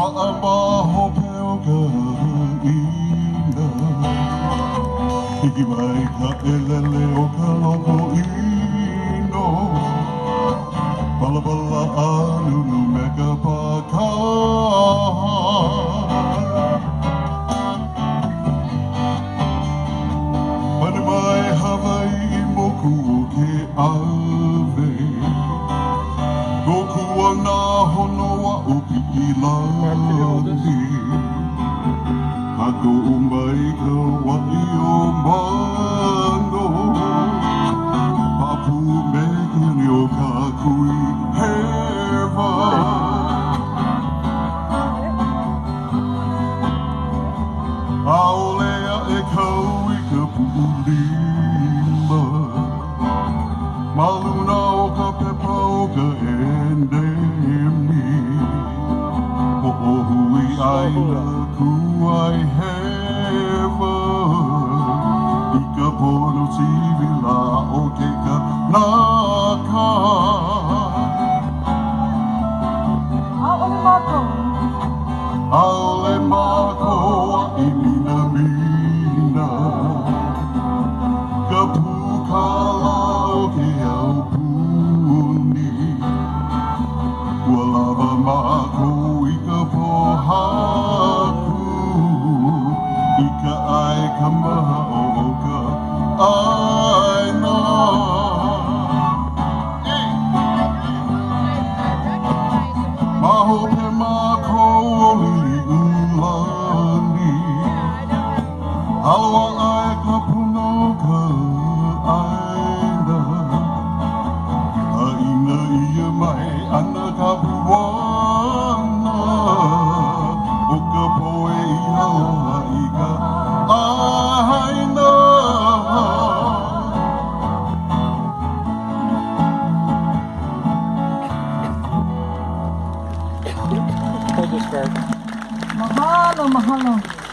abajo peo ina Hiki mai ka elele o ka loko ino Palapala anunu me ka pakaha Pane mai Hawaii moku o ke ave Goku o nā honoa o piki lani Hako o mai ka wai o mango Papu me kini o ka kui hewa Aolea e kau i ka pu'ulima Maluna o ka pepa o ka endemi Ho'ohui aina kuai hewa I ka pono sivila o ke kanaka Aole mako i mina mina Ka pukala o ke au puni Ua lava mako i ka pohaku I ka ai ka maha o ka aina Maho pe mako o lili ulani Aloha ai ka puno ka aina Aina ia mai ana ka puana O ka poe i aloha i ka aina Hold this card. Mahalo, mahalo.